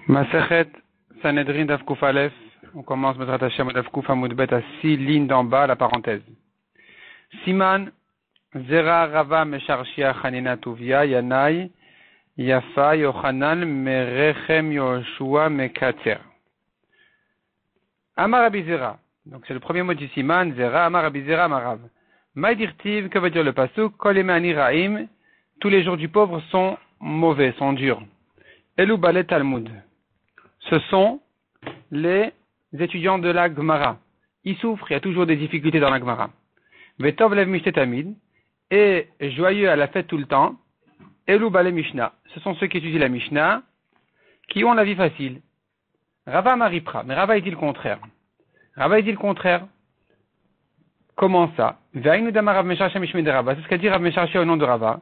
Masechet Sanhedrin Daf Kuf Aleph. On commence Bezrat Hashem Daf Kuf Amud Bet à 6 lignes d'en bas, la parenthèse. Siman Zera Rava Mesharshia Chanina Tuvia Yanai Yafa Yochanan Merechem Yoshua Mekatzer. Amar Rabbi Zera. Donc c'est le premier mot du Siman. Zera Amar Rabbi Zera Amarav. Maïdirtiv, que veut dire le pasuk? Kolemani Raim. Tous les jours du pauvre sont mauvais, sont durs. Elou Balet Talmud. Ce sont les étudiants de la Gemara. Ils souffrent, il y a toujours des difficultés dans la Gemara. Vetov lev mishte tamid, et joyeux à la fête tout le temps. Elou Balé Mishnah. Ce sont ceux qui étudient la Mishnah, qui ont la vie facile. Rava Maripra. Mais Rava dit le contraire. Rava dit le contraire. Comment ça? Ve'ainu dama Rav Mesharshia mishmei de Rava. C'est ce qu'a dit Rav Mesharshia au nom de Rava.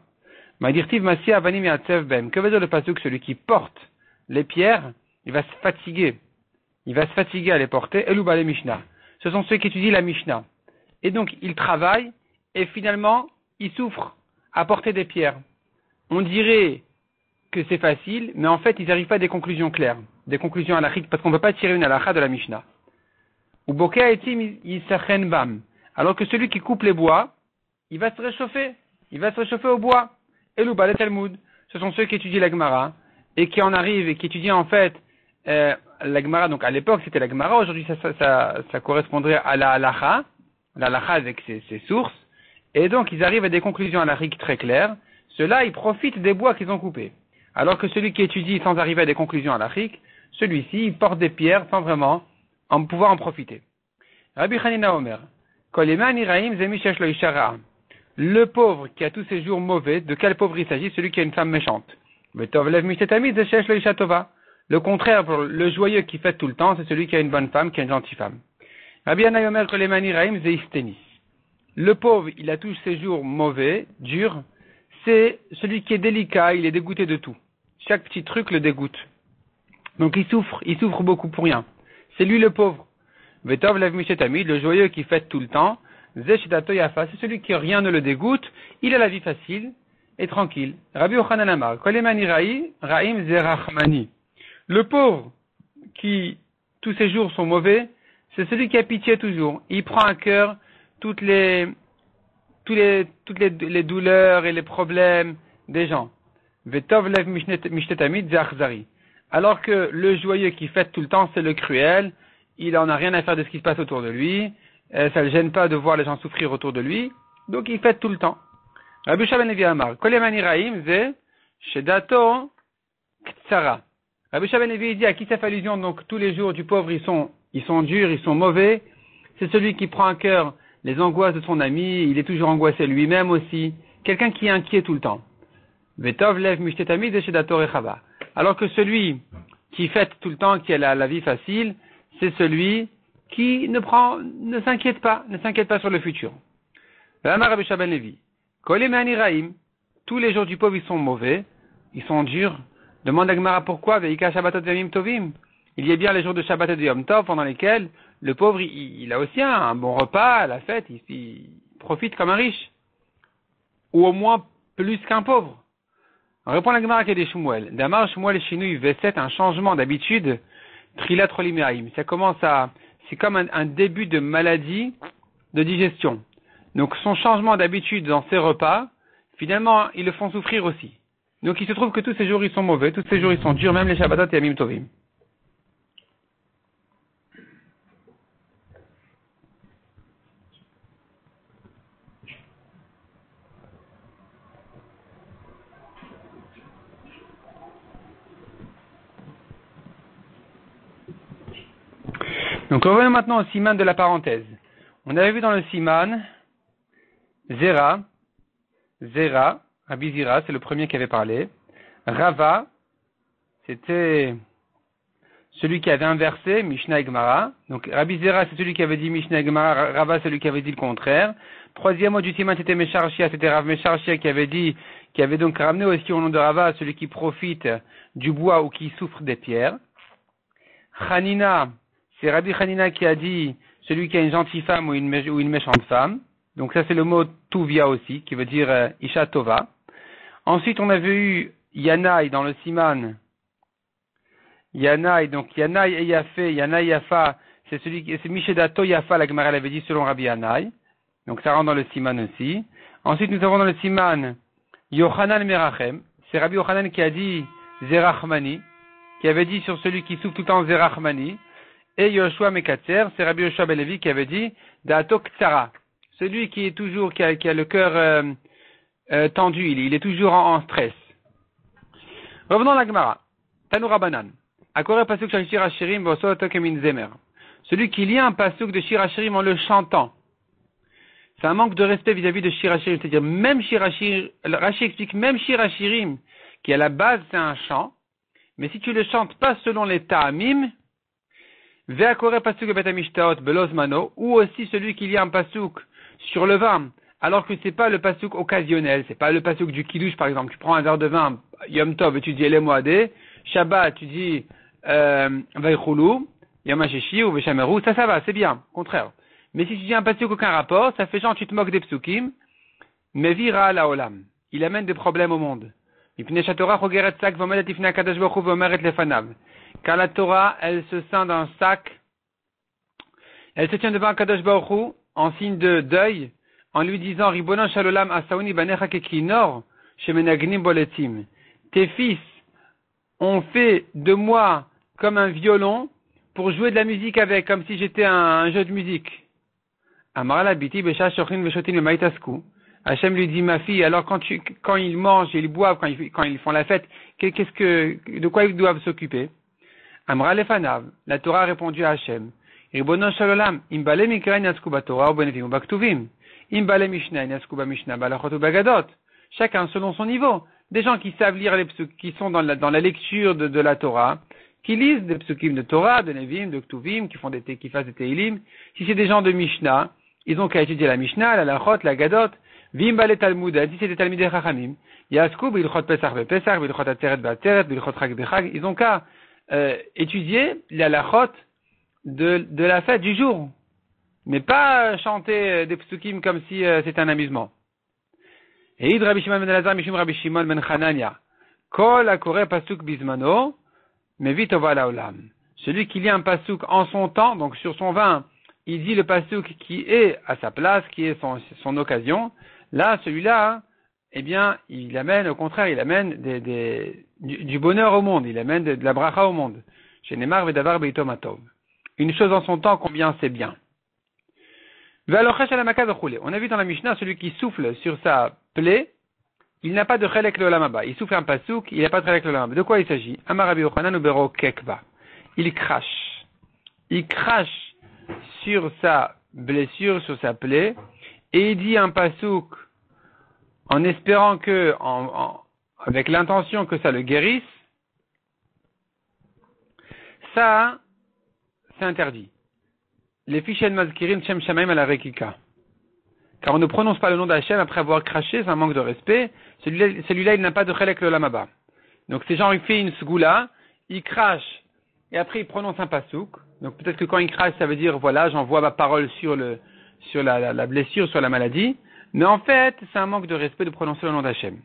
Ma'dirtiv masi avanim yatsev bem. Que veut dire le pasuk? Celui qui porte les pierres, il va se fatiguer. Il va se fatiguer à les porter. Elou Balé Mishnah. Ce sont ceux qui étudient la Mishnah. Et donc, ils travaillent, et finalement, ils souffrent à porter des pierres. On dirait que c'est facile, mais en fait, ils n'arrivent pas à des conclusions claires. Des conclusions halachiques, parce qu'on ne peut pas tirer une halakha de la Mishnah. Ou boka etim yisachen bam. Alors que celui qui coupe les bois, il va se réchauffer. Il va se réchauffer au bois. Elou Balé Talmud. Ce sont ceux qui étudient la Gemara, et qui en arrivent, et qui étudient en fait, la Gemara. Donc à l'époque, c'était la Gemara. Aujourd'hui, ça correspondrait à la halakha. La halakha avec ses sources. Et donc, ils arrivent à des conclusions halachiques très claires. Ceux-là, ils profitent des bois qu'ils ont coupés. Alors que celui qui étudie sans arriver à des conclusions halachiques, celui-ci, il porte des pierres sans vraiment pouvoir en profiter. Rabbi Chanina Omer. Le pauvre qui a tous ses jours mauvais, de quel pauvre il s'agit? Celui qui a une femme méchante. Le contraire, pour le joyeux qui fête tout le temps, c'est celui qui a une bonne femme, qui a une gentille femme. Rabbi Hanai Omer Kolemani Raim Zeistenis. Le pauvre, il a tous ses jours mauvais, durs, c'est celui qui est délicat, il est dégoûté de tout. Chaque petit truc le dégoûte. Donc il souffre beaucoup pour rien. C'est lui le pauvre. Vetov Lev Mishetamid, le joyeux qui fête tout le temps, Zeshitato Yafa, c'est celui qui rien ne le dégoûte, il a la vie facile et tranquille. Rabbi Yochanan Amar, Kolemani Raim Zerachmani. Le pauvre qui, tous ses jours sont mauvais, c'est celui qui a pitié toujours. Il prend à cœur toutes les douleurs et les problèmes des gens. Vetov lev mishtetamid zachzari. Alors que le joyeux qui fête tout le temps, c'est le cruel. Il en a rien à faire de ce qui se passe autour de lui. Ça le gêne pas de voir les gens souffrir autour de lui. Donc il fête tout le temps. Rabbi Shua ben Levi Amar. Kolemani raim ze shedato ktsara. Rabbi Shua ben Levi dit à qui ça fait allusion? Donc tous les jours du pauvre ils sont durs, ils sont mauvais. C'est celui qui prend à cœur les angoisses de son ami, il est toujours angoissé lui-même aussi. Quelqu'un qui est inquiet tout le temps. Vetov lev mishtetami deshedato rechava. Alors que celui qui fête tout le temps, qui a la vie facile, c'est celui qui ne s'inquiète pas sur le futur. V'amar Rabbi Shua ben Levi. Kolemani raim. Tous les jours du pauvre ils sont mauvais, ils sont durs. Demande à Gemara pourquoi. Veika shabbatot v'yamim tovim. Il y a bien les jours de Shabbat et de Yom Tov pendant lesquels le pauvre, il a aussi un bon repas à la fête, il profite comme un riche. Ou au moins plus qu'un pauvre. On répond à la Gemara qui est des Shmuel. Damar Shmuel Shinui V7, un changement d'habitude, Trilat Rolimeaim. C'est comme un début de maladie de digestion. Donc son changement d'habitude dans ses repas, finalement, ils le font souffrir aussi. Donc il se trouve que tous ces jours ils sont mauvais, tous ces jours ils sont durs, même les Shabbatot et Yamim Tovim. Donc revenons maintenant au siman de la parenthèse. On avait vu dans le siman Zera, Rabbi Zera, c'est le premier qui avait parlé. Rava, c'était celui qui avait inversé Mishnah et Gemara. Donc Rabbi Zera, c'est celui qui avait dit Mishnah et Gemara. Rava, c'est celui qui avait dit le contraire. Troisième mot du siman, c'était Mesharshia, c'était Rav Mesharshia qui avait donc ramené aussi au nom de Rava celui qui profite du bois ou qui souffre des pierres. Chanina, c'est Rabbi Chanina qui a dit celui qui a une gentille femme ou une méchante femme. Donc ça c'est le mot Tuvia aussi, qui veut dire Isha Tova. Ensuite on avait eu Yanaï dans le Siman. Yanaï, donc Yanaï et Yafé, Yanaï Yafa, c'est Mishedato Yafa, la Gemara l'avait dit selon Rabbi Yanaï. Donc ça rentre dans le Siman aussi. Ensuite, nous avons dans le Siman Yochanan Merachem. C'est Rabbi Yochanan qui a dit Zerachmani, qui avait dit sur celui qui souffle tout le temps Zerachmani. Et Yoshua Mekatser, c'est Rabbi Yoshua Belevi qui avait dit Dato Ktsara. Celui qui est toujours, qui a le cœur tendu, il est toujours en stress. Revenons à la Gemara. Tanoura Banan. Akore pasuk shel Shir Hashirim v'oso oto kemin zemer. Celui qui lit un pasuk de Shir Hashirim en le chantant. C'est un manque de respect vis-à-vis de Shir Hashirim. C'est-à-dire, même Shir Hashirim, Rashi explique, même Shir Hashirim, qui à la base c'est un chant, mais si tu le chantes pas selon les ta'amim, ve'akore pasuk bet amishtaot belozmano, ou aussi celui qui lit un pasuk sur le vin, alors que c'est pas le pasuk occasionnel, c'est pas le pasuk du kiddush par exemple. Tu prends un verre de vin, Yom Tov, et tu dis Ele Moadé, Shabbat, tu dis Vaychulu, Yom HaShishi ou Veshameru, ça va, c'est bien, au contraire. Mais si tu dis un pasuk aucun rapport, ça fait genre tu te moques des psukim, mais vira la olam. Il amène des problèmes au monde. Car la Torah, elle se scinde d'un sac, elle se tient devant Kadosh Baruch Hu en signe de deuil, en lui disant Ribonon Shalolam Asauni Banecha Kekinor Shemenagnim Boletim. Tes fils ont fait de moi comme un violon pour jouer de la musique avec, comme si j'étais un jeu de musique. Amara Biti Besha Shochin Veshotin Maitasku. Hachem lui dit, ma fille, alors quand ils mangent et ils boivent, quand ils font la fête, de quoi ils doivent s'occuper? Amra Lefanav, la Torah a répondu à Hachem. Ribonon Shalolam, Imbale Mikra Yasku Batorah ou Benevim ou Baktuvim. Imbale Mishnah Yasku Bamishna Balachot ou Bagadot. Chacun selon son niveau. Des gens qui savent lire les psukim, qui sont dans la lecture de la Torah, qui lisent des psukim de Torah, de Nevim, de Ktuvim, qui fassent des Teilim. Si c'est des gens de Mishnah, ils ont qu'à étudier la Mishnah, la Lachot, la Gadot. Vimba Talmud, si c'est des Talmidei Chachamim, Yasku Bilchot Pesach Pesach, Bilchot Ateret Bateret, Bilchot Chag Bechag, ils ont qu'à étudier la Lachot de la fête du jour, mais pas chanter des psukim comme si c'était un amusement. Et Id Rabbi Shimon ben Elazar Mishum Rabbi Shimon ben Chanania, Kol Akore Pasuk Bismano, Mevit Tova Laolam. Celui qui lit un pasuk en son temps, donc sur son vin, il dit le pasuk qui est à sa place, qui est son occasion. Là, celui-là, eh bien, il amène, au contraire, il amène du bonheur au monde, il amène de la bracha au monde. Chez Nemar Vedavar Beitom Atov. Une chose en son temps, combien c'est bien. On a vu dans la Mishnah, celui qui souffle sur sa plaie, il n'a pas de chelek le lamaba. Il souffle un pasouk, il n'a pas de chelek le lamaba. De quoi il s'agit? Amar Rabbi Yochanan ubero kekva. Il crache. Il crache sur sa blessure, sur sa plaie, et il dit un pasouk en espérant que, avec l'intention que ça le guérisse. Ça, c'est interdit. Les fichen mazkirin shem shamaim à la rekika. Car on ne prononce pas le nom d'Hachem après avoir craché, c'est un manque de respect. Celui-là, il n'a pas de chelek le lamaba. Donc ces gens, il fait une sgoula, il crache, et après il prononce un pasouk. Donc peut-être que quand il crache, ça veut dire, voilà, j'envoie ma parole sur la blessure, sur la maladie. Mais en fait, c'est un manque de respect de prononcer le nom d'Hachem.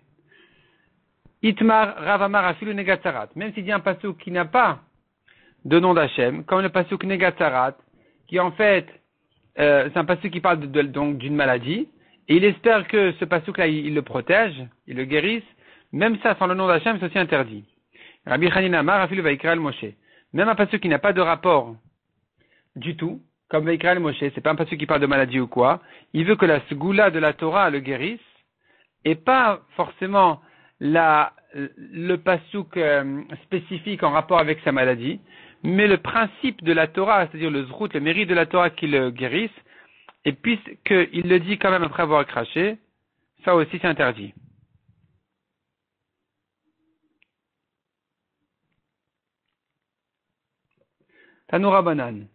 Itmar Ravamar Afilu Negatzarat. Même s'il dit un pasouk qui n'a pas de nom d'Hachem, comme le pasouk Negatzarat, qui en fait, c'est un pasouk qui parle donc d'une maladie, et il espère que ce pasouk-là, il le protège, il le guérisse, même ça, sans le nom d'Hachem, c'est aussi interdit. Rabbi Chanina Amar Afilu Vaikra Moshe. Même un pasouk qui n'a pas de rapport du tout, comme Vaikra Moshe, c'est pas un pasouk qui parle de maladie ou quoi, il veut que la sgoula de la Torah le guérisse, et pas forcément le pasouk spécifique en rapport avec sa maladie, mais le principe de la Torah, c'est-à-dire le zrout, le mérite de la Torah qui le guérisse, et puisqu'il le dit quand même après avoir craché, ça aussi c'est interdit. Tanoura Banan.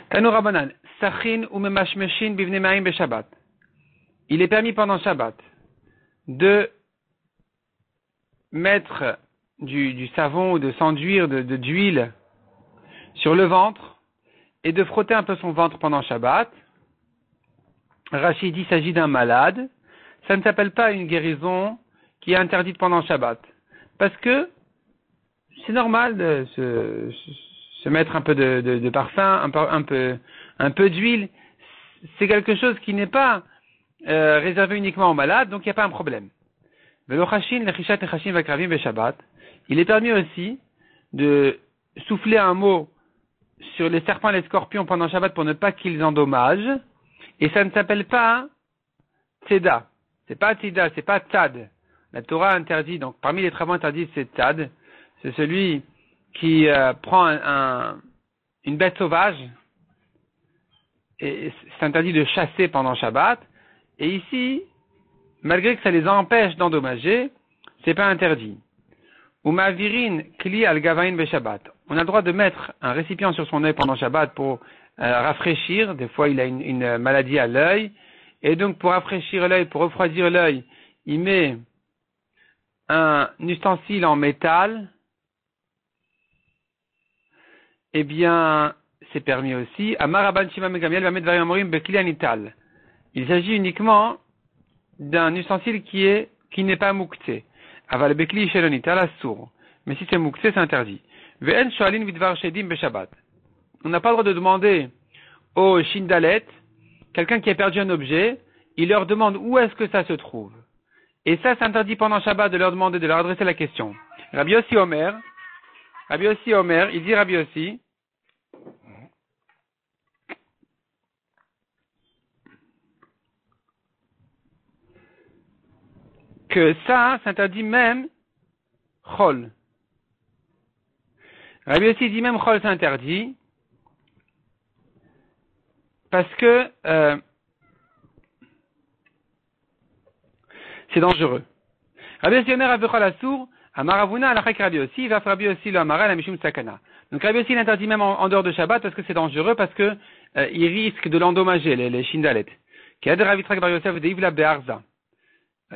Tanoura Banan. Sachin ou memashmeshin bivne ma'im be Shabbat. Il est permis pendant Shabbat de mettre du savon ou de s'enduire d'huile sur le ventre et de frotter un peu son ventre pendant Shabbat Rachid dit, il s'agit d'un malade, ça ne s'appelle pas une guérison qui est interdite pendant Shabbat. Parce que c'est normal de se mettre un peu de parfum, un peu d'huile. C'est quelque chose qui n'est pas réservé uniquement aux malades, donc il n'y a pas un problème. Il est permis aussi de souffler un mot sur les serpents et les scorpions pendant Shabbat pour ne pas qu'ils endommagent. Et ça ne s'appelle pas tzeda. C'est pas tzeda, c'est pas tzad. La Torah interdit, donc parmi les travaux interdits, c'est tzad. C'est celui qui prend une bête sauvage. Et c'est interdit de chasser pendant Shabbat. Et ici, malgré que ça les empêche d'endommager, c'est pas interdit. Ou mavirin kli al gavain be Shabbat. On a le droit de mettre un récipient sur son œil pendant Shabbat pour rafraîchir. Des fois, il a une maladie à l'œil. Et donc, pour rafraîchir l'œil, pour refroidir l'œil, il met un ustensile en métal. Eh bien, c'est permis aussi. Amaraban Shima Megamiel va mettre variamorim bekli anital. Il s'agit uniquement d'un ustensile qui n'est pas mouktsé. Aval bekli shelonital assour. Mais si c'est mouktsé, c'est interdit. Ve'en shoalin vidvar shedim beshabbat. On n'a pas le droit de demander au shindalet, quelqu'un qui a perdu un objet, il leur demande où est-ce que ça se trouve. Et ça, c'est interdit pendant Shabbat de leur demander, de leur adresser la question. Rabbi Yossi Omer, il dit Rabbi Yossi, que ça s'interdit même chol. Rabbi Yossi dit même chol s'interdit parce que c'est dangereux. Rabbi Yossi Omer avechol assour, amaravuna alachak Rabbi Yossi, va Rabbi Yossi lo amara la mishum sakana. Donc Rabbi Yossi l'interdit même en dehors de Shabbat parce que c'est dangereux, parce que il risque de l'endommager, les shindalet. Ked Rav Yitzchak bar Yosef deivla be'arza.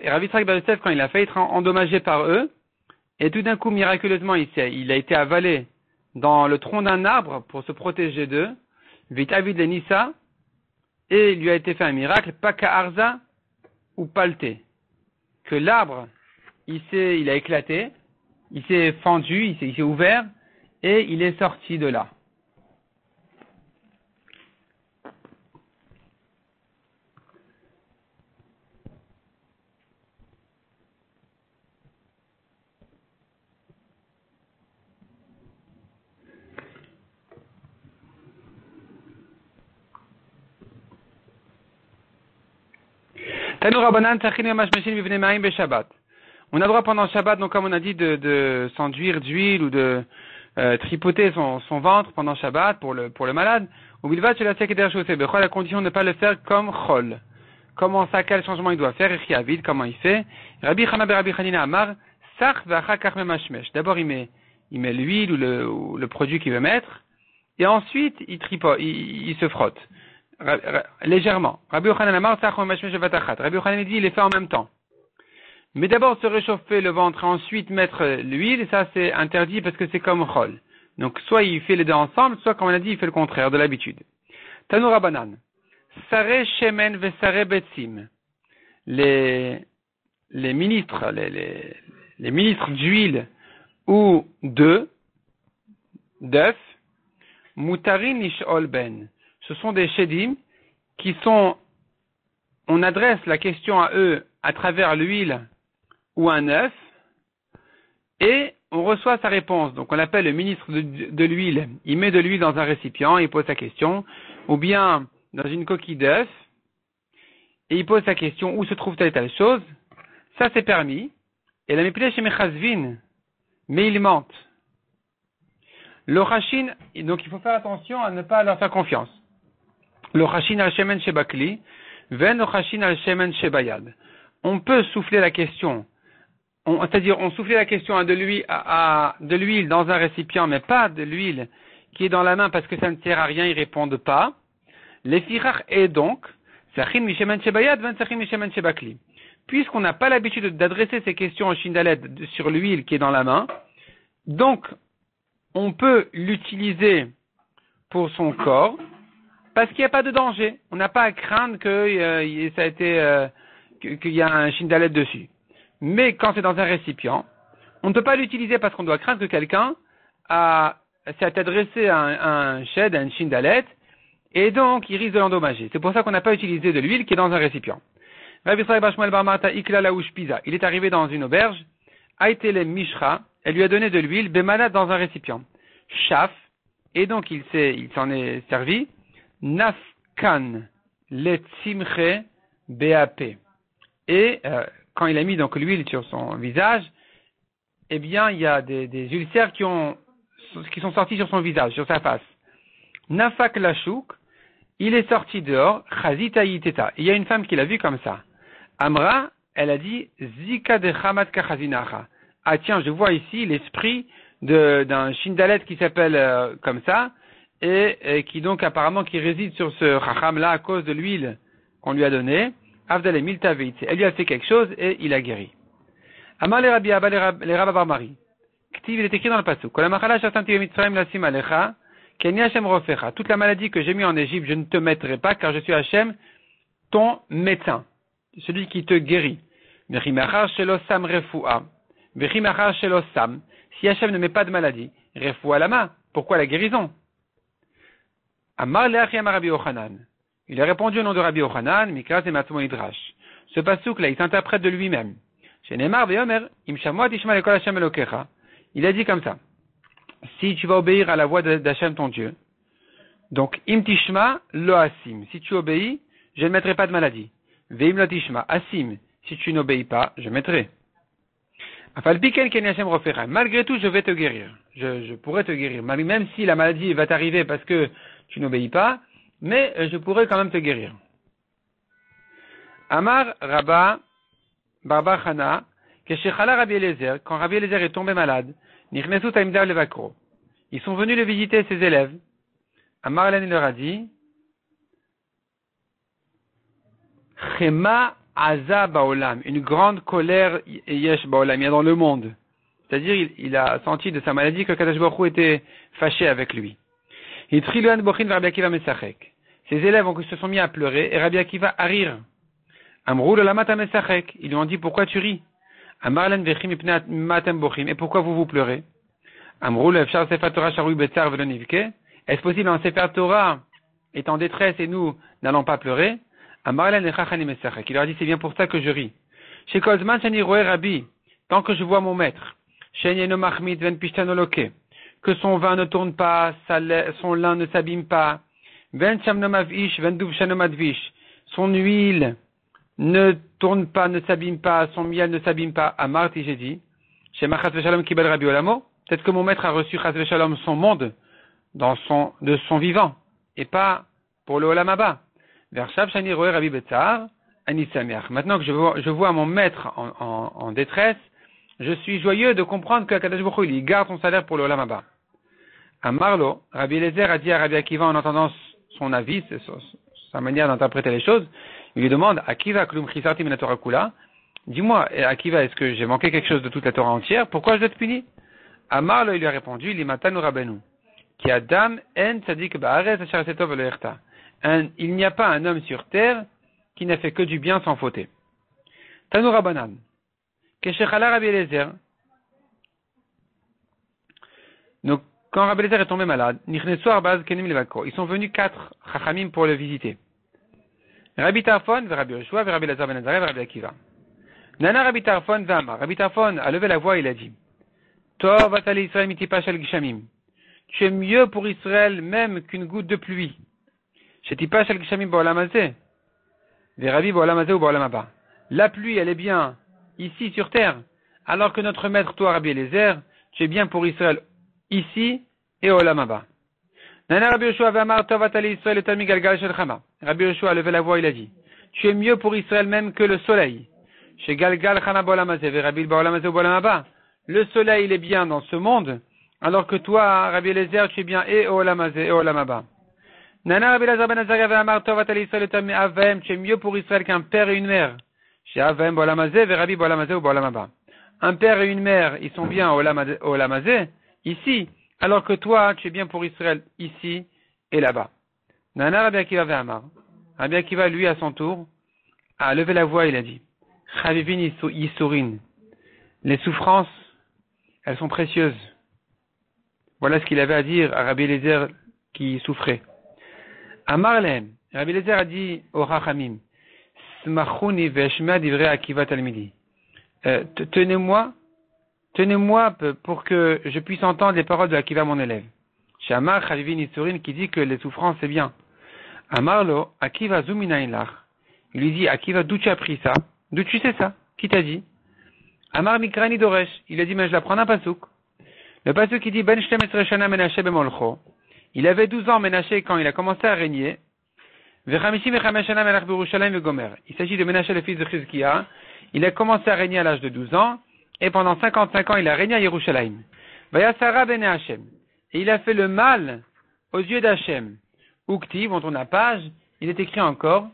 Et Rav Yitzchak bar Yosef, quand il a failli être endommagé par eux, et tout d'un coup, miraculeusement, il a été avalé dans le tronc d'un arbre pour se protéger d'eux, vite avid le Nissa, et il lui a été fait un miracle, Paka Arza ou Palté. Que l'arbre, il a éclaté, il s'est fendu, il s'est ouvert, et il est sorti de là. On a le droit pendant Shabbat, donc comme on a dit, de s'enduire d'huile ou de tripoter son ventre pendant Shabbat pour le malade. Ou bilvat chez la la condition de ne pas le faire comme chol. Comment ça, quel changement il doit faire, et comment il fait. Rabbi Chana be Rabbi Chanina Amar, sach v'achakach memashmesh. D'abord il met l'huile ou le produit qu'il veut mettre, et ensuite il se frotte. Légèrement. Rabbi Yochanan Amar, Rabbi Yochanan dit, il est fait en même temps. Mais d'abord se réchauffer le ventre, ensuite mettre l'huile, ça c'est interdit parce que c'est comme chol. Donc soit il fait les deux ensemble, soit comme on a dit, il fait le contraire de l'habitude. Tanoura Banan. Sare shemen ve sare betsim. Les ministres, les ministres d'huile ou d'œuf, mutarin nishol ben. Ce sont des shedim qui on adresse la question à eux à travers l'huile ou un œuf, et on reçoit sa réponse. Donc on appelle le ministre de l'huile, il met de l'huile dans un récipient, il pose sa question, ou bien dans une coquille d'œuf, et il pose sa question où se trouve telle et telle chose. Ça c'est permis. Et la mépilé chez Mechazvin, mais il ment. Le chachin, donc il faut faire attention à ne pas leur faire confiance. Le chachin al shemen shebakli, ven le chachin al shemen shebayad. On peut souffler la question, c'est-à-dire on souffle la question à de l'huile dans un récipient, mais pas de l'huile qui est dans la main parce que ça ne sert à rien, ils répondent pas. Les firach est donc, sachin mishemen shebayad, ven sachin mishemen shebakli. Puisqu'on n'a pas l'habitude d'adresser ces questions au shindalet sur l'huile qui est dans la main, donc on peut l'utiliser pour son corps, Parce qu'il n'y a pas de danger. On n'a pas à craindre que ça a été qu'il y a un shindalet dessus. Mais quand c'est dans un récipient, on ne peut pas l'utiliser parce qu'on doit craindre que quelqu'un s'est adressé à un shed, à un shindalet, et donc il risque de l'endommager. C'est pour ça qu'on n'a pas utilisé de l'huile qui est dans un récipient. Il est arrivé dans une auberge, Aïtele Mishra, elle lui a donné de l'huile, Bemanat dans un récipient. Shaf, et donc il s'en est servi, Nafkan Letzimche BAP. Et quand il a mis donc l'huile sur son visage, eh bien il y a des ulcères qui sont sortis sur son visage, sur sa face. Nafak Lachouk, il est sorti dehors, Chazita Yiteta. Il y a une femme qui l'a vu comme ça. Amra, elle a dit, Zika de Chamat Kachazinacha. Ah tiens, je vois ici l'esprit d'un Shindalet qui s'appelle comme ça, et qui donc apparemment qui réside sur ce Chacham là à cause de l'huile qu'on lui a donnée. Avdale Miltaveit. Elle lui a fait quelque chose et il a guéri. Amar le Rabbi Abba le Rabba Bar Mari. Ktiv, il est écrit dans le passage. Kol hamachala shatanti b'Mitzrayim lasim alecha, keni Hashem rofecha. Toute la maladie que j'ai mis en Égypte, je ne te mettrai pas, car je suis Hashem, ton médecin, celui qui te guérit. Vechimachar shelo sam refuah. Vechimachar shelo sam. Si Hashem ne met pas de maladie, refuah lama. Pourquoi la guérison? Amar le Achim Rabbi Yochanan. Il a répondu au nom de Rabbi Yochanan, Mikras et Matzmo Idrash. Ce pasuk là, il s'interprète de lui-même. Chez Neymar ve'omer, im shamua tishma lekol Hashem elokecha. Il a dit comme ça. Si tu vas obéir à la voix d'Hashem ton Dieu, donc im tishma lo asim. Si tu obéis, je ne mettrai pas de maladie. Ve'im lo tishma asim. Si tu n'obéis pas, je mettrai. Afal piken ken Hashem rofecha. Malgré tout, je vais te guérir. Je pourrais te guérir. Même si la maladie va t'arriver parce que tu n'obéis pas, mais je pourrais quand même te guérir. Amar Rabba Barba Chana, Keshechala Rabbi Eliezer, quand Rabbi Eliezer est tombé malade, Nichnesu Taimdav Levakro. Ils sont venus le visiter, ses élèves. Amar Hélène leur a dit, Chema Aza Baolam, une grande colère Yesh Baolam, il y a dans le monde. C'est-à-dire, il a senti de sa maladie que Kadosh Baruch Hu était fâché avec lui. Yitriluan Bochin Rabbi Akiva Mesachek. Ses élèves se sont mis à pleurer et Rabbi Akiva à rire. Amrou le lamata mesachek. Ils lui ont dit pourquoi tu ris? Amarlen vechim ipnat matem bochim. Et pourquoi vous pleurez? Amrou le efshar sefer Torah sharui betzar velonivke. Est-ce possible un sefer Torah est en détresse et nous n'allons pas pleurer? Amarlen echachani mesachek. Il leur a dit c'est bien pour ça que je ris. Chez Kozman shani roe Rabbi. Tant que je vois mon maître. Shenyeno machmit ven pishtanoloke. Que son vin ne tourne pas, son lin ne s'abîme pas. Son huile ne tourne pas, ne s'abîme pas, son miel ne s'abîme pas. Amarti, j'ai dit, peut-être que mon maître a reçu Chas Veshalom son monde de son vivant, et pas pour le Olam Haba. Maintenant que je vois mon maître en détresse, je suis joyeux de comprendre que Kadosh Baruch Hu, il garde son salaire pour le Olam Haba. Amarlo, Rabbi Eliezer a dit à Rabbi Akiva en entendant son avis, sa manière d'interpréter les choses, il lui demande, Akiva klum chisarti min Torah kula, dis-moi, Akiva, est-ce que j'ai manqué quelque chose de toute la Torah entière? Pourquoi je dois te punir? Amarlo, il lui a répondu, limatanu rabenu, ki adam en tzadik ba'aretz asher aseh tov velo yerta. Il n'y a pas un homme sur terre qui n'a fait que du bien sans fauter. Tanu Rabbanan, keshechala Rabbi Eliezer. Donc, quand Rabbi Eliezer est tombé malade, ils sont venus 4 chachamim pour le visiter. Rabbi Tarfon, Rabbi Yoshua, Rabbi Elazar ben Azariah, Rabbi Akiva. Nana Rabbi Tarfon, Vama. Rabbi Tarfon a levé la voix, il a dit, Tov atali Israël mitipa shel gishamim. Tu es mieux pour Israël même qu'une goutte de pluie. Shetipa shel gishamim ba'olam hazeh. Veravi ba'olam hazeh ou ba'olam haba. La pluie, elle est bien ici sur terre, alors que notre maître, toi, Rabbi Eliezer, tu es bien pour Israël ici et au Olam Haba. Nana Rabbi Yoshua v'amar tov atali Israël etal migalgal shel chama. Rabbi Yoshua a levé la voix, il a dit, tu es mieux pour Israël même que le soleil. Chez Galgal chama ba'olam hazeh v'Rabbi ba'olam hazeh ou ba'olam haba. Le soleil, il est bien dans ce monde, alors que toi, Rabbi Eliezer, tu es bien et au Olam hazeh et au Olam haba. Nana Rabbi Elazar ben Azariah v'amar tov atali Israël etal mi'avem. Tu es mieux pour Israël qu'un père et une mère. Chez Avem ba'olam hazeh v'Rabbi ba'olam hazeh ou ba'olam haba. Un père et une mère, ils sont bien au Olam hazeh, ici, alors que toi, tu es bien pour Israël ici et là-bas. Nana Rabbi Akiva ve'amar. Rabbi Akiva, lui, à son tour, a levé la voix, il a dit, Chavivin yisurin. Les souffrances, elles sont précieuses. Voilà ce qu'il avait à dire à Rabbi Eliezer qui souffrait. Amar lehem. Rabbi Eliezer a dit au Rachamim, Smachuni ve'eshma divrei Akiva talmidi. Tenez-moi pour que je puisse entendre les paroles de Akiva, mon élève. Shamar Chavivin yisurin, qui dit que les souffrances, c'est bien. Amarlo, Akiva zuminailach. Il lui dit, Akiva, d'où tu as pris ça? D'où tu sais ça? Qui t'a dit? Amar Mikrani Doresh. Il a dit, mais je la prends d'un pasouk. Le pasouk qui dit, Ben Shtem Esre Shana Menashe Bemolcho. Il avait 12 ans, Menashe, quand il a commencé à régner. Vechamishim Vechamesh Shana Melach Birushalayim Vegomer. Il s'agit de Menashe, le fils de Chizkiah. Il a commencé à régner à l'âge de 12 ans. Et pendant 55 ans, il a régné à Yerushalayim. Vayasara Bene Hashem. Et il a fait le mal aux yeux d'Hashem. Uktiv, on tourne la page, il est écrit encore,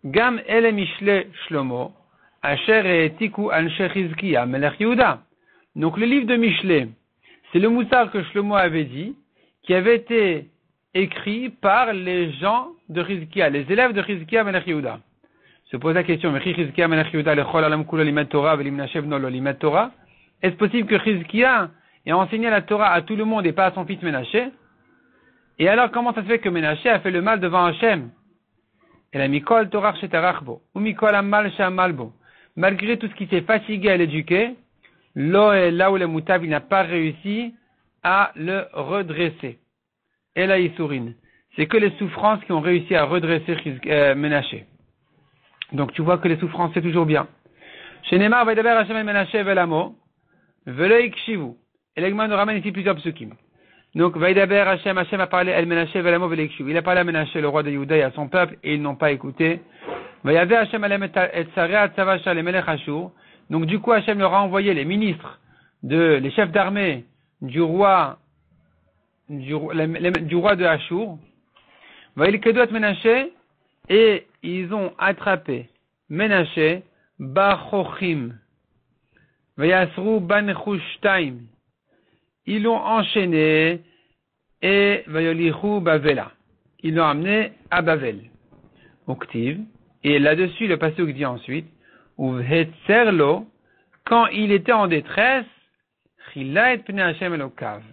Gam ele mishle shlomo, asher et tiku anshe Chizkiah melech Yehuda. Donc le livre de Mishlé, c'est le moussard que Shlomo avait dit, qui avait été écrit par les gens de Chizkiah, les élèves de Chizkiah melech Yehuda. Se pose la question, mais Chizkiah melech Yehuda lechol alam kulo limet Torah velimnashe bno lo limet Torah. Est-ce possible que Chizkiah ait enseigné la Torah à tout le monde et pas à son fils Ménaché? Et alors, comment ça se fait que Ménaché a fait le mal devant Hachem? Elle a Mikol Torah Shetarachbo, ou Mikol Amal Shamalbo. Malgré tout ce qui s'est fatigué à l'éduquer, là où le Moutav, il n'a pas réussi à le redresser. Et la Issourine. C'est que les souffrances qui ont réussi à redresser Ménaché. Donc, tu vois que les souffrances, c'est toujours bien. Chez Neymar, Vaidaber Hachem et Ménaché Velamo, Velei Kshivu. Et l'Egman nous ramène ici plusieurs psukim. Donc, Vaidaber Hashem a parlé El Menashe Velamo Velekshu. Il a parlé à Menashe, le roi de Yehuda, et à son peuple, et ils n'ont pas écouté. Vayave Hashem alem et Tsarea Tzavasha le Melech Ashur. Donc, du coup, Hashem leur a envoyé les ministres, les chefs d'armée du roi de Ashur. Vaïl Kedot Menashe, et ils ont attrapé Menashe, Bachochim, Vayasru Ban Chushtaim. Ils l'ont enchaîné et Vayolichu Bavela. Ils l'ont amené à Bavel. Uktiv. Et là-dessus, le pasuk dit ensuite, Uvhetzerlo, quand il était en détresse, Chila et Pnei Hashem Elokav.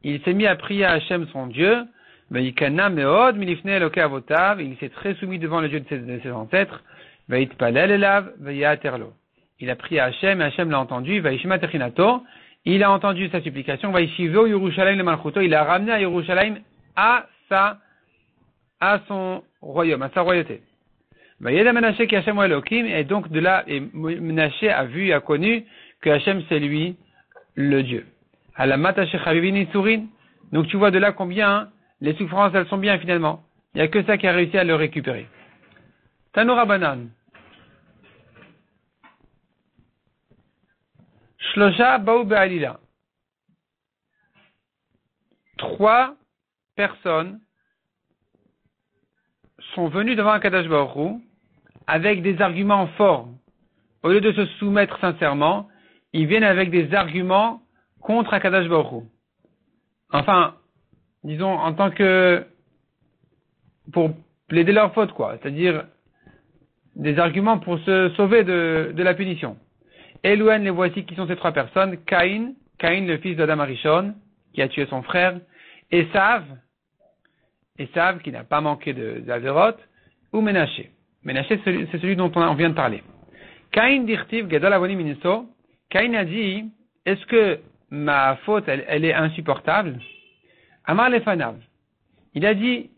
Il s'est mis à prier à Hashem son Dieu, Vayikana Meod Milifne Eloke Avotav. Il s'est très soumis devant le Dieu de ses ancêtres, Vayitpalel Elav, Vayaterlo. Il a prié à Hashem, et Hashem l'a entendu, Vayishma Techinato. Il a entendu sa supplication, Vaishivo Yerushalayim le Malchuto, il a ramené à Yerushalayim à son royaume, à sa royauté. Vayeda Menashe ki Hashem wa Elohim, et donc de là, Menashe a vu et a connu que Hashem c'est lui, le Dieu. Alamat Chavivin Sourin. Donc tu vois de là combien les souffrances elles sont bien finalement. Il n'y a que ça qui a réussi à le récupérer. Tanura Banan. Shlosha Baou Be'alila. 3 personnes sont venues devant Akadosh Baruch Hu avec des arguments forts. Au lieu de se soumettre sincèrement, ils viennent avec des arguments contre Akadosh Baruch Hu. Enfin, disons, en tant que, pour plaider leur faute, quoi. C'est-à-dire, des arguments pour se sauver de la punition. Elouen, les voici qui sont ces 3 personnes. Caïn, le fils d'Adam Arishon, qui a tué son frère. Esav, qui n'a pas manqué d'Averot. Ou Ménaché. Ménaché, c'est celui dont on vient de parler. Caïn dirtiv gadol avonim iniso. Caïn a dit, est-ce que ma faute, elle est insupportable? Amar lefanav. Il a dit,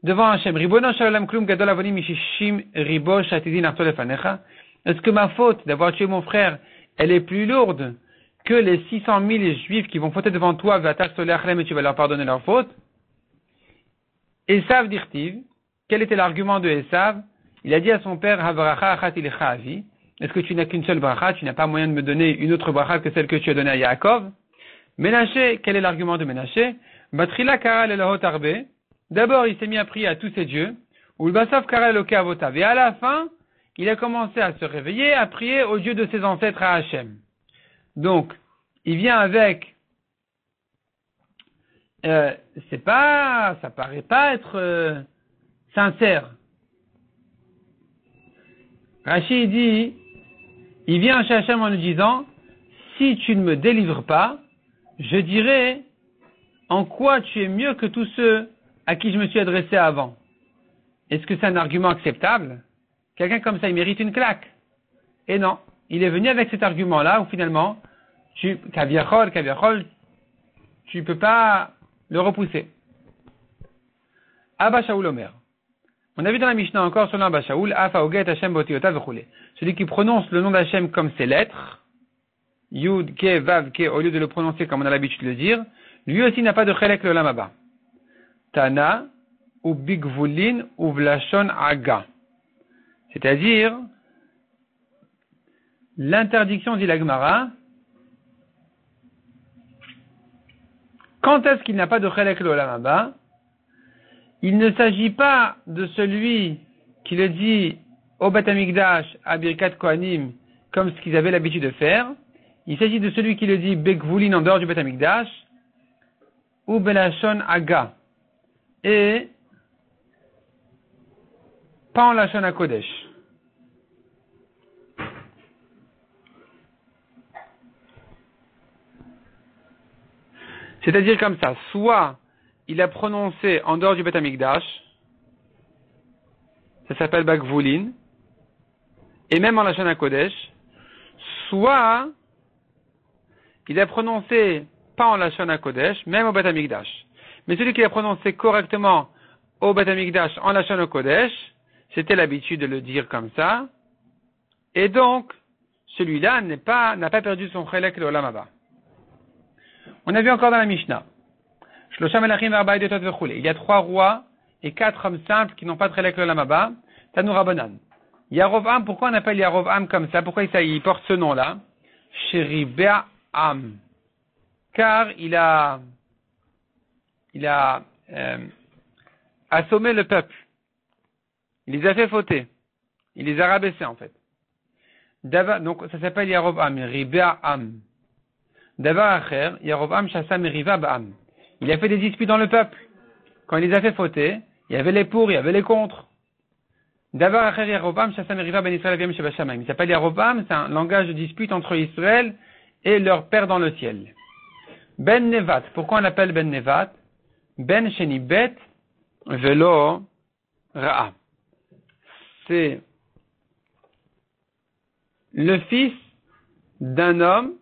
devant Hachem, Ribono shalom klum gadol avonim mishishim ribo shatidin arto lefanecha. Est-ce que ma faute d'avoir tué mon frère, elle est plus lourde que les 600 000 juifs qui vont fauter devant toi, et tu vas leur pardonner leur faute? Esav dirtiv, quel était l'argument de Esav? Il a dit à son père, Havracha achat ilecha avi, est-ce que tu n'as qu'une seule bracha, tu n'as pas moyen de me donner une autre bracha que celle que tu as donnée à Yaakov? Ménaché, quel est l'argument de Ménaché? Batrila kara lelahot arbe, d'abord il s'est mis à prier à tous ses dieux, ou le basaf kara eloke avotav, et à la fin, il a commencé à se réveiller, à prier au Dieu de ses ancêtres à Hachem. Donc, il vient avec, ça paraît pas être sincère. Rashi dit, il vient chez Hachem en lui disant, si tu ne me délivres pas, je dirai en quoi tu es mieux que tous ceux à qui je me suis adressé avant. Est-ce que c'est un argument acceptable? Quelqu'un comme ça, il mérite une claque. Et non, il est venu avec cet argument-là où finalement, kaviachol, tu peux pas le repousser. Abba Shaul Omer. On a vu dans la Mishnah encore sur l'Abba Shaul, Afa Oget Hashem Botiota Vechule. Celui qui prononce le nom d'Hachem comme ses lettres, Yud, Ke, Vav, Ke, au lieu de le prononcer comme on a l'habitude de le dire, lui aussi n'a pas de chelek le lamaba. Tana, ou Bigvulin, ou Vlashon Aga. C'est-à-dire, l'interdiction, dit la Gemara, quand est-ce qu'il n'a pas de chelek le lamaba? Il ne s'agit pas de celui qui le dit au Beth Amikdash, à Birkat Kohanim, comme ce qu'ils avaient l'habitude de faire. Il s'agit de celui qui le dit Begvulin en dehors du Beth Amikdash, ou Belashon Aga, et pas en Lashon HaKodesh. C'est-à-dire comme ça, soit il a prononcé en dehors du Beth Amikdash, ça s'appelle Bagvulin, et même en Lashon HaKodesh, soit il a prononcé pas en Lashon HaKodesh, même au Beth Amikdash. Mais celui qui a prononcé correctement au Beth Amikdash en Lashon HaKodesh, c'était l'habitude de le dire comme ça, et donc celui-là n'a pas perdu son chelek le olam haba. On a vu encore dans la Mishnah. Il y a 3 rois et 4 hommes simples qui n'ont pas de chelek le olam haba. Tanu Rabbanan. Yarovam, pourquoi on appelle Yarovam comme ça? Pourquoi il porte ce nom-là? Sheribe'am. Car il a assommé le peuple. Il les a fait fauter. Il les a rabaissés en fait. Donc ça s'appelle Yarovam, Ribe'am. Davar acher, Yarovam Shassam Riva Ba'am. Il a fait des disputes dans le peuple. Quand il les a fait fauter, il y avait les pour, il y avait les contre. Davar acher Yarovam Shassam Riva Ben Israël Avim Sheba Shamayim. Il s'appelle Yarovam, c'est un langage de dispute entre Israël et leur père dans le ciel. Ben Nevat, pourquoi on l'appelle Ben Nevat? Ben Sheni Bet Velo Ra'a. C'est le fils d'un homme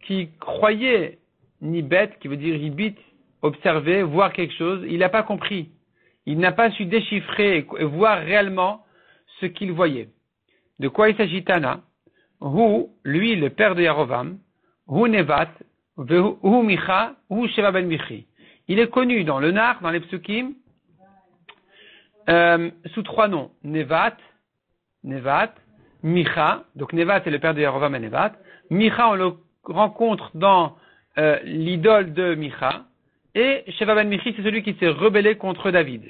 qui croyait Nibet, qui veut dire Ibit, observer, voir quelque chose, il n'a pas compris. Il n'a pas su déchiffrer et voir réellement ce qu'il voyait. De quoi il s'agit Tana? Hu, lui, le père de Yarovam, Hu Nevat, Hu Micha, Hu Sheva ben Michi. Il est connu dans le Nar, dans les Psukim, sous 3 noms. Nevat, Micha, donc Nevat est le père de Yarovam et Nevat. Micha, on le rencontre dans l'idole de Micha. Et Sheva ben Michi, c'est celui qui s'est rebellé contre David.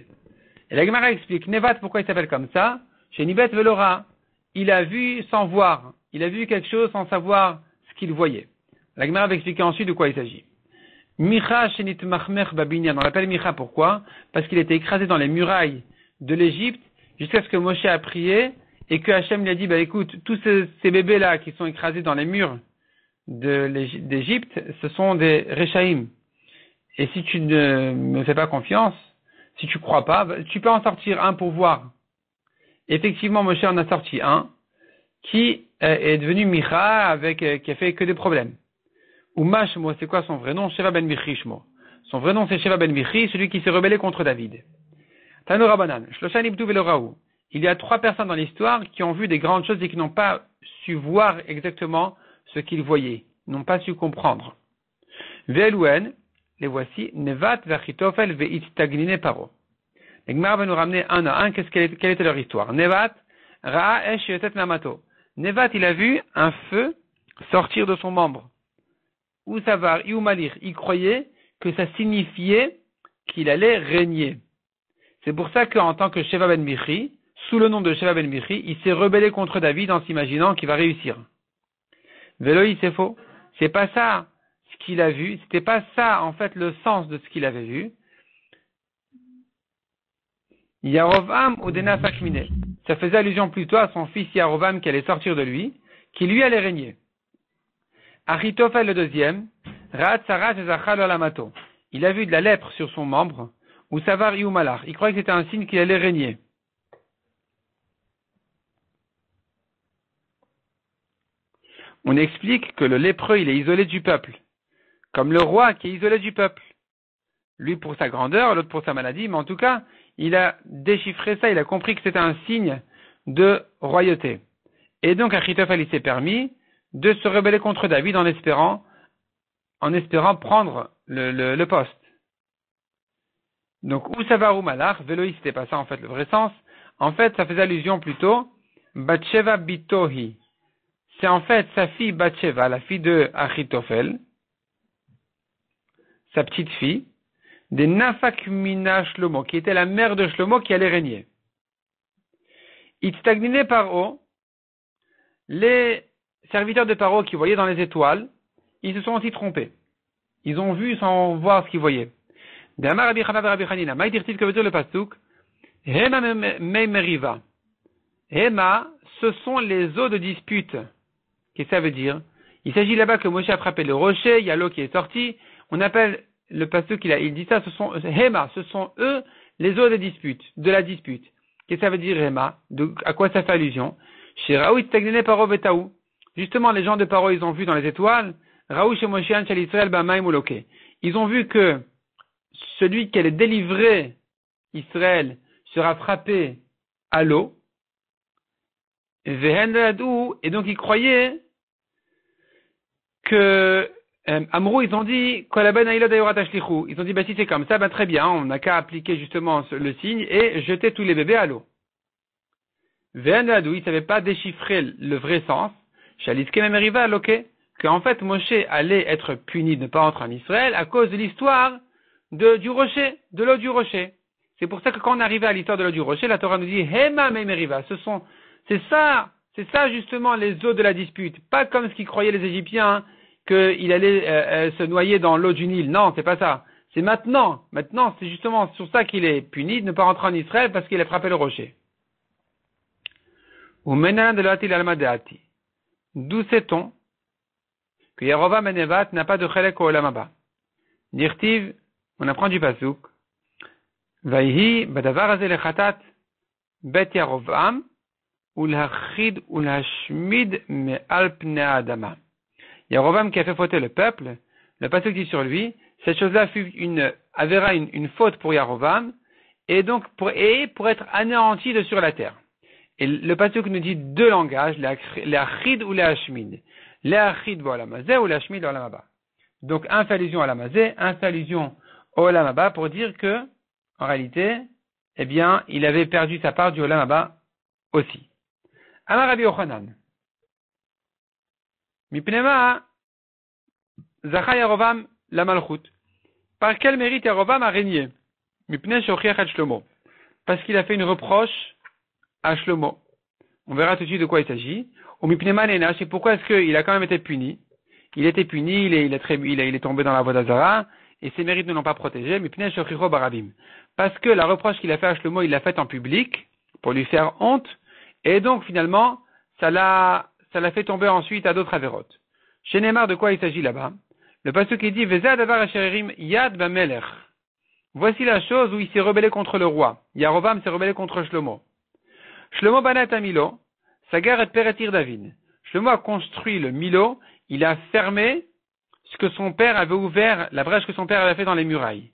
Et la Gemara explique, Nevat, pourquoi il s'appelle comme ça? Chez Nibet Velora, il a vu sans voir. Il a vu quelque chose sans savoir ce qu'il voyait. La Gemara va expliquer ensuite de quoi il s'agit. Micha Shenit Machmer Babinyan, on l'appelle Micha, pourquoi? Parce qu'il était écrasé dans les murailles de l'Égypte, jusqu'à ce que Moshe a prié, et que Hachem lui a dit, écoute, tous ces bébés-là qui sont écrasés dans les murs d'Égypte, ce sont des Rechaïm. Et si tu ne me fais pas confiance, si tu crois pas, tu peux en sortir un pour voir. Effectivement, Moshe en a sorti un, qui est devenu Micha, qui a fait que des problèmes. Uma Shmo, c'est quoi son vrai nom? Sheva ben Michi Shmo. Son vrai nom c'est Sheva ben Michi, celui qui s'est rebellé contre David. Tanu Rabbanan, Shlosha Nibtu Veloraou. Il y a 3 personnes dans l'histoire qui ont vu des grandes choses et qui n'ont pas su voir exactement ce qu'ils voyaient, n'ont pas su comprendre. Ve'elouen, les voici, Nevat ve'Achitofel ve'Itztagnine Paro. Les Gemara va nous ramener un à un, quelle était leur histoire. Nevat, Ra'a Esh Yotet Namato. Nevat, il a vu un feu sortir de son membre. Ou Savar, ou Malir, il croyait que ça signifiait qu'il allait régner. C'est pour ça qu'en tant que Sheva ben Michi, sous le nom de Sheva ben Michi, il s'est rebellé contre David en s'imaginant qu'il va réussir. Véloï, c'est faux. C'est pas ça ce qu'il a vu. C'était pas ça, en fait, le sens de ce qu'il avait vu. Yarovam ou Denafak Mine. Ça faisait allusion plutôt à son fils Yarovam qui allait sortir de lui, qui lui allait régner. Achitophel le deuxième, Rat Sarat Zachal Olamato. Il a vu de la lèpre sur son membre, ou Savar Iumalar. Il croyait que c'était un signe qu'il allait régner. On explique que le lépreux, il est isolé du peuple. Comme le roi qui est isolé du peuple. Lui pour sa grandeur, l'autre pour sa maladie, mais en tout cas, il a déchiffré ça, il a compris que c'était un signe de royauté. Et donc, Achitophel, il s'est permis de se rebeller contre David en espérant prendre le poste. Donc, ou Savar ou Malach, Veloï, c'était pas ça en fait le vrai sens. En fait, ça faisait allusion plutôt, Batsheva Bitohi. C'est en fait sa fille Batsheva, la fille de Achitophel, sa petite fille, des Nafak Mina Shlomo, qui était la mère de Shlomo qui allait régner. Itstagnine Paro, les serviteurs de Paro qui voyaient dans les étoiles, ils se sont aussi trompés. Ils ont vu sans voir ce qu'ils voyaient. D'Amar Rabbi Chana Rabbi Chanina, Maïdirtiv, que veut dire le pasuk? Hema Meriva. Hema, ce sont les eaux de dispute. Qu'est-ce que ça veut dire? Il s'agit là-bas que Moshe a frappé le rocher, il y a l'eau qui est sortie. On appelle le pasuk, il dit ça, ce sont Hema, ce sont eux les eaux de la dispute. Qu'est-ce que ça veut dire Hema? À quoi ça fait allusion? Chez Raoui Stagnene Paro Vetaou. Justement, les gens de Paro, ils ont vu dans les étoiles, Raoui chez Moshe Shel Israël Bamaim Uloke. Ils ont vu que celui qui allait délivrer Israël sera frappé à l'eau. Et donc ils croyaient que Amrou, ils ont dit ils ont dit si c'est comme ça, très bien, on n'a qu'à appliquer justement le signe et jeter tous les bébés à l'eau. Ils ne savaient pas déchiffrer le vrai sens. Qu'en fait Moshe allait être puni de ne pas entrer en Israël à cause de l'histoire du rocher, de l'eau du rocher. C'est pour ça que quand on arrivait à l'histoire de l'eau du rocher, la Torah nous dit Hema Meimeriva. C'est ça justement les eaux de la dispute. Pas comme ce qu'ils croyaient les Égyptiens, qu'il allait se noyer dans l'eau du Nil. Non, c'est pas ça. C'est maintenant. Maintenant, c'est justement sur ça qu'il est puni de ne pas rentrer en Israël parce qu'il a frappé le rocher. D'où sait-on que Yerovam ben Nevat n'a pas de chelek au olam haba? Dirtiv, on apprend du pasuk. Vayhi badavar haze lechatat bet Yerovam ulhachid ulhashmid me'al pnei adama. Yerovam qui a fait fauter le peuple, le pasuk dit sur lui, cette chose-là fut une faute pour Yerovam, et donc pour être anéanti de sur la terre. Et le pasuk nous dit deux langages, l'achid ou l'ashmid. L'achid au olam hazeh ou l'ashmid au olam haba. Donc un fait allusion à olam hazeh, un fait allusion au olam haba pour dire que, en réalité, eh bien, il avait perdu sa part du olam haba aussi. Amar Rabbi Yochanan. Mipnema zacha Yerovam la malchut. Par quel mérite Yerovam a régné? Mipne shochiach et Shlomo. Parce qu'il a fait une reproche à Shlomo. On verra tout de suite de quoi il s'agit. Au mipnema nenash, et pourquoi est-ce qu'il a quand même été puni? Il a été puni, il est tombé dans la voie d'Azara, et ses mérites ne l'ont pas protégé. Mipne shochicho barabim. Parce que la reproche qu'il a fait à Shlomo, il l'a faite en public, pour lui faire honte, et donc finalement, ça l'a fait tomber ensuite à d'autres avérotes. Chez Neymar, de quoi il s'agit là-bas? Le pasuk qui dit Veza davar asherim yad bamelech. Voici la chose où il s'est rebellé contre le roi. Yerovam s'est rebellé contre Shlomo. Shlomo banat a Milo, sagar et peretir David. Shlomo a construit le Milo, il a fermé ce que son père avait ouvert, la brèche que son père avait fait dans les murailles.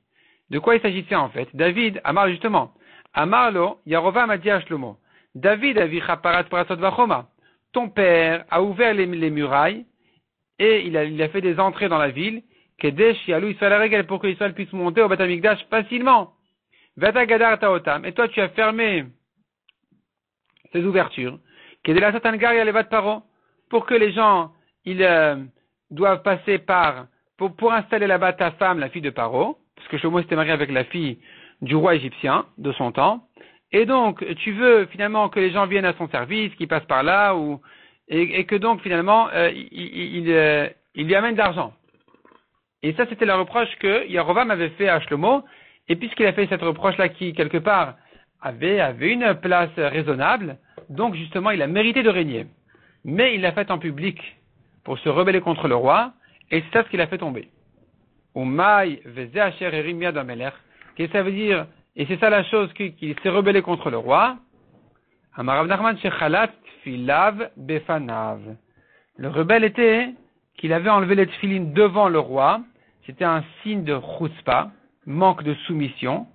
De quoi il s'agissait en fait? David, justement, Amarlo, Yerovam a dit à Shlomo, David a vu chaparat parasot vachoma. Ton père a ouvert les murailles et il a fait des entrées dans la ville, Kedesh Yalou Israël Regel pour que Israël puisse monter au Beth Amikdash facilement. Vata Gadar Taotam. Et toi tu as fermé ces ouvertures. Kedela Satan Gar Yalevat Paro. Pour que les gens, ils doivent passer pour installer là-bas ta femme, la fille de Paro, parce que Shlomo s'était marié avec la fille du roi égyptien de son temps. Et donc, tu veux finalement que les gens viennent à son service, qu'ils passent par là, et que donc finalement, il lui amène de l'argent. Et ça, c'était la reproche que Yerovam avait fait à Shlomo. Et puisqu'il a fait cette reproche-là qui, quelque part, avait une place raisonnable, donc justement il a mérité de régner. Mais il l'a fait en public pour se rebeller contre le roi, et c'est ça ce qu'il a fait tomber. Umay veze asher erim yad hamelech. Qu'est-ce que ça veut dire? Et c'est ça la chose qu'il s'est rebellé contre le roi. Amar Rav Nachman shechalat tfilav befanav. Le rebelle était qu'il avait enlevé les tefilines devant le roi. C'était un signe de chutzpah, manque de soumission.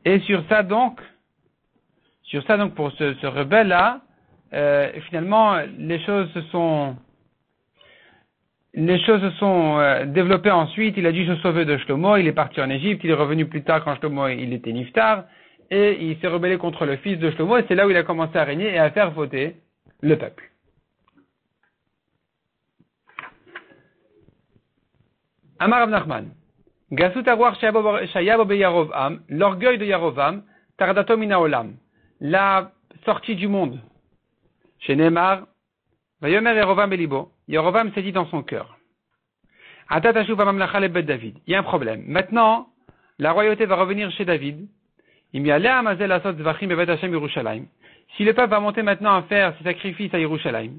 Et sur ça donc pour ce rebelle-là, finalement, les choses se sont développées ensuite. Il a dû se sauver de Shlomo, il est parti en Égypte, il est revenu plus tard quand Shlomo il était niftar, et il s'est rebellé contre le fils de Shlomo, et c'est là où il a commencé à régner et à faire voter le peuple. Amar Rav Nachman, Gasut Agwar Shayabo be Yarovam, l'orgueil de Yarovam, Tardato mina olam, la sortie du monde. Chez Neymar, Vayomer Yarovam belibo, Yarovam s'est dit dans son cœur. Atatashu vamamlacha lebet David. Il y a un problème. Maintenant, la royauté va revenir chez David. Si le peuple va monter maintenant à faire ses sacrifices à Yerushalayim,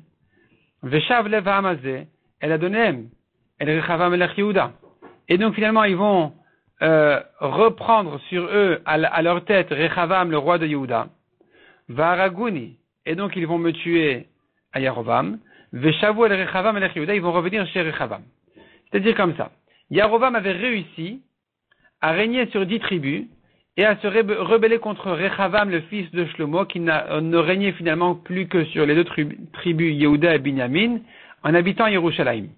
Veshav lev ha'amazeh, elle a donné El Rechavam melech Yehuda. Et donc finalement ils vont reprendre sur eux à leur tête Rechavam le roi de Yehuda. Va'araguni, et donc ils vont me tuer à Yarovam. Veshavu el Rechavam melech Yehuda, ils vont revenir chez Rechavam. C'est-à-dire comme ça. Yarovam avait réussi à régner sur 10 tribus et à se rebeller contre Rechavam, le fils de Shlomo, qui ne régnait finalement plus que sur les deux tribus Yehuda et Binyamin, en habitant Yerushalayim.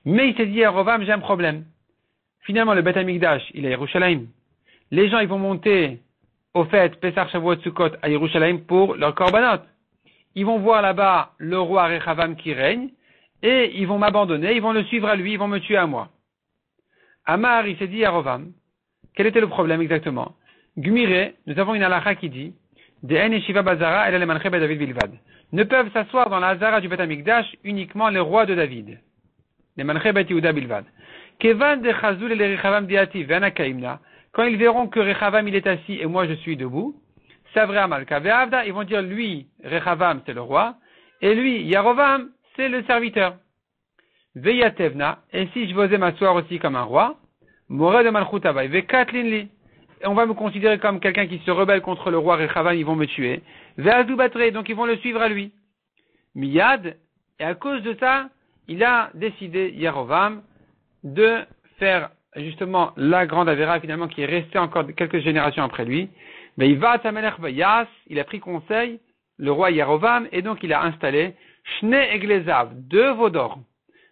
Mais il s'est dit à Yarovam, j'ai un problème. Finalement, le Beth Amikdash, il est à Yerushalayim. Les gens, ils vont monter au fait Pesach Shavuot Sukkot à Yerushalayim pour leur korbanot. Ils vont voir là-bas le roi Rechavam qui règne, et ils vont m'abandonner, ils vont le suivre à lui, ils vont me tuer à moi. Amar, il s'est dit à Yarovam, quel était le problème exactement? Gmire, nous avons une halakha qui dit, De'en Yeshiva Bazara, elle a le manche David Bilvad. Ne peuvent s'asseoir dans la Hazara du Beth Amikdash uniquement les rois de David. Les manche Bet Yehuda Bilvad. Kevan de Chazul et les Rechavam Diati, Vena Kaimna. Quand ils verront que Rechavam il est assis et moi je suis debout, Savre Amalka Ve'avda, ils vont dire lui, Rechavam c'est le roi, et lui, Yarovam, c'est le serviteur. Veyatevna, et si je osais m'asseoir aussi comme un roi, Moré de Malchut Avay, Vekatlin li. On va me considérer comme quelqu'un qui se rebelle contre le roi Rechavam, ils vont me tuer. Ve'azdou Batre, donc ils vont le suivre à lui. Miyad, et à cause de ça, il a décidé, Yarovam, de faire justement la grande avéra finalement qui est restée encore quelques générations après lui. Mais il va à Melech Vayas, il a pris conseil, le roi Yarovam, et donc il a installé Shne Eglezav, 2 veaux d'or.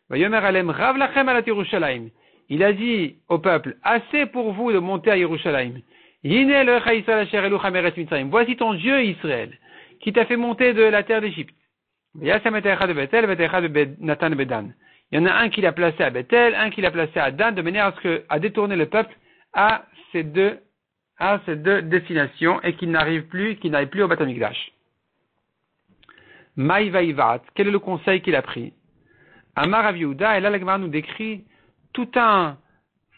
Vayomer alem Rav lachem alat Yerushalayim. Il a dit au peuple, assez pour vous de monter à Yerushalayim. Yine le Israël asher elucha meretz Mitzrayim. Voici ton Dieu Israël, qui t'a fait monter de la terre d'Égypte. Vayasam et echad de Bethel, v'echad de Natan bedan. Il y en a un qui l'a placé à Bethel, un qui l'a placé à Dan, de manière à détourner le peuple à ces deux destinations et qu'il n'arrive plus au Beth Amikdash. Maï Vaïvat, quel est le conseil qu'il a pris? Amar Rav Yehuda, et là la Gemara nous décrit tout un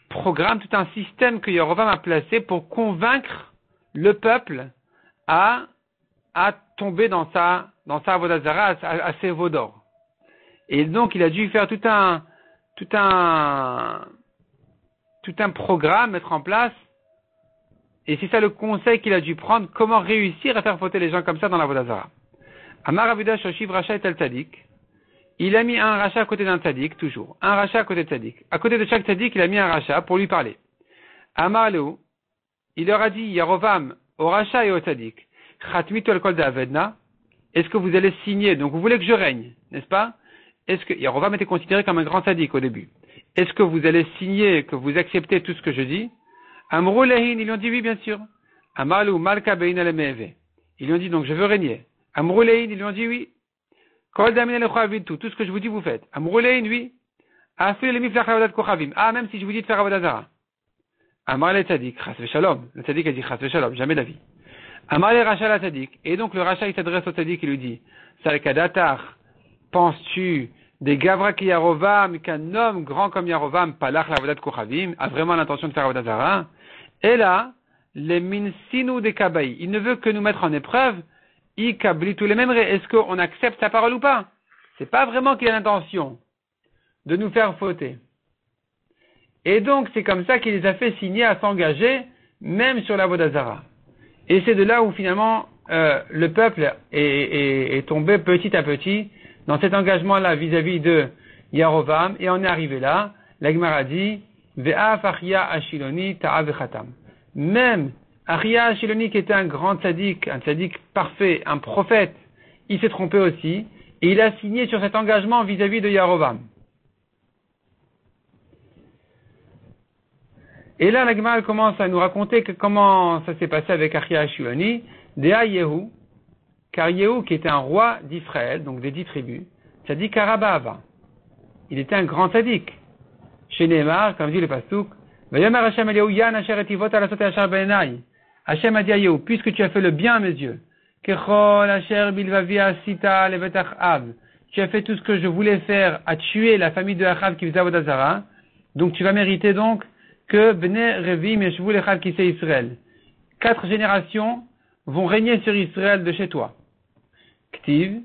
programme, tout un système que Yarovam a placé pour convaincre le peuple à tomber dans sa avodat zara, à ses veaux d'or. Et donc, il a dû faire tout un programme, mettre en place. Et c'est ça le conseil qu'il a dû prendre, comment réussir à faire fauter les gens comme ça dans la avodat zara. Amar Avuda Shoshiv Racha et El Tzadik. Il a mis un rachat à côté d'un tzadik, toujours. Un rachat à côté de tzadik. À côté de chaque tzadik, il a mis un rachat pour lui parler. Amar Leu, il leur a dit, Yarovam, au rachat et au tzadik, Chatmitu al-Kol d'Avedna, est-ce que vous allez signer, donc vous voulez que je règne, n'est-ce pas? Est-ce que, Yarovam était considéré comme un grand tzadik au début. Est-ce que vous allez signer, que vous acceptez tout ce que je dis? Amrou Lehin, ils lui ont dit oui, bien sûr. Amar Leu, Malka Bein al-Me'eve. Ils lui ont dit, donc je veux régner. Amrou Lehin, ils lui ont dit oui. Tout ce que je vous dis, vous faites. Amroulein, oui. Ah, même si je vous dis de faire avodat zara. Amar le tzadik, chas v'shalom. Le tzadik a dit chas v'shalom, jamais d'avis. Amar le rachat la tzadik. Et donc le rachat, il s'adresse au tzadik et lui dit, Salkadatar, penses-tu des gavra ki Yarovam, qu'un homme grand comme Yarovam, palach la avodat kochavim, a vraiment l'intention de faire avodat zara? Et là, les minsinu de kabaï. Il ne veut que nous mettre en épreuve. I kabli tous les mêmes. Est-ce qu'on accepte sa parole ou pas? C'est pas vraiment qu'il a l'intention de nous faire fauter. Et donc, c'est comme ça qu'il les a fait signer à s'engager, même sur la Vodazara. Et c'est de là où finalement, le peuple est tombé petit à petit dans cet engagement-là vis-à-vis de Yarovam. Et on est arrivé là. La Gemara dit, Ve'af Achia Ashiloni ta'a vechatam. Même Achia Ashiloni, qui était un grand tzaddik, un tzaddik parfait, un prophète, il s'est trompé aussi. Et il a signé sur cet engagement vis-à-vis de Yarovam. Et là, la Gemara commence à nous raconter comment ça s'est passé avec Achia Ashiloni, Dea Yehu, car Yehu, qui était un roi d'Israël, donc des 10 tribus, tzaddik Arabava. Il était un grand tzaddik. Chez Neymar, comme dit le Pasuk, Vayamar Hashem al Yehu yan asher etivot alasot ashar b'enai. Hashem a dit à Yehu, puisque tu as fait le bien à mes yeux, Kechol asher bilvavi asita levet Achav, tu as fait tout ce que je voulais faire, à tuer la famille de Achav qui faisait Avodah Zara, donc tu vas mériter donc que Bnei Revim yeshvu lechal kisei Israël. 4 générations vont régner sur Israël de chez toi. Ktiv,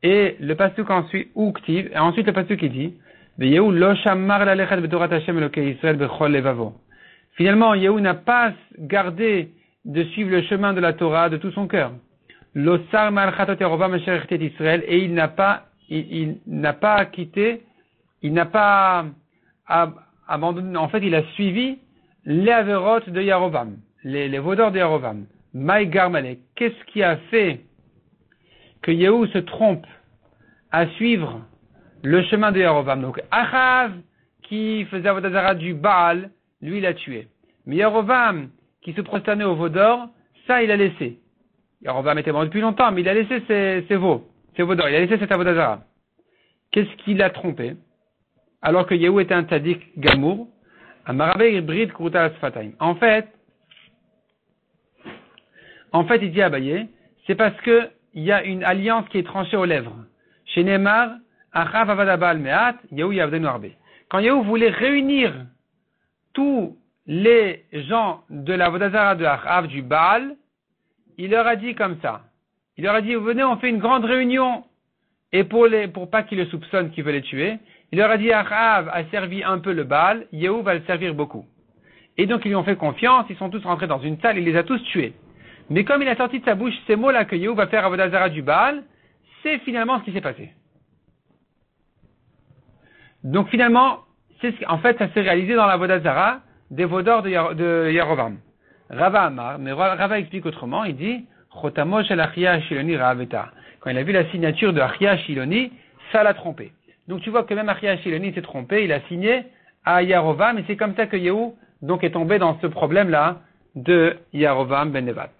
et le pasuk ensuite, ou Ktiv, et ensuite le pasuk qui dit, Yehu lo shammar lalechet b'torat Hashem Elokei Israël b'chol levavo. Finalement, Yehu n'a pas gardé de suivre le chemin de la Torah de tout son cœur. Lo sar mal chatot Yerovam asher echtet Israël, et il n'a pas quitté, il n'a pas abandonné, en fait, il a suivi les averot de Yerovam, les vaudeurs de Yerovam. Maï Garmalek, qu'est-ce qui a fait que Yehu se trompe à suivre le chemin de Yerovam? Donc, Achav, qui faisait Avodah Zara du Baal, lui, il a tué. Mais Yerovam, qui se prosternait au vaudor, ça, il a laissé. Yerovam était mort depuis longtemps, mais il a laissé ses vaudors, il a laissé cet Avodah Zara. Qu'est-ce qui l'a trompé? Alors que Yehu était un tzaddik gamour, un marabé hybride kruta asfataim. En fait, il dit à Abaye, c'est parce que il y a une alliance qui est tranchée aux lèvres. Chez Neymar, Achav avadabal me'at, Yehu yavdenu arbe. Quand Yehu voulait réunir tous les gens de la Avodah Zara de Achav, du Baal, il leur a dit comme ça. Il leur a dit, venez, on fait une grande réunion. Et pour pas qu'ils le soupçonnent qu'ils veulent les tuer, il leur a dit, Achav a servi un peu le Baal, Yehu va le servir beaucoup. Et donc ils lui ont fait confiance, ils sont tous rentrés dans une salle, il les a tous tués. Mais comme il a sorti de sa bouche ces mots-là que Yehu va faire Avodah Zara du Baal, c'est finalement ce qui s'est passé. Donc finalement, en fait, ça s'est réalisé dans la Avodah Zara des vaudors de Yerovam. Rava Amar, mais Rava explique autrement, il dit, Chotamo shel Achia Shiloni Ra'aveta. Quand il a vu la signature de Achia Shiloni, ça l'a trompé. Donc tu vois que même Achia Shiloni s'est trompé, il a signé à Yerovam, et c'est comme ça que Yehu donc est tombé dans ce problème-là de Yerovam ben Nevat.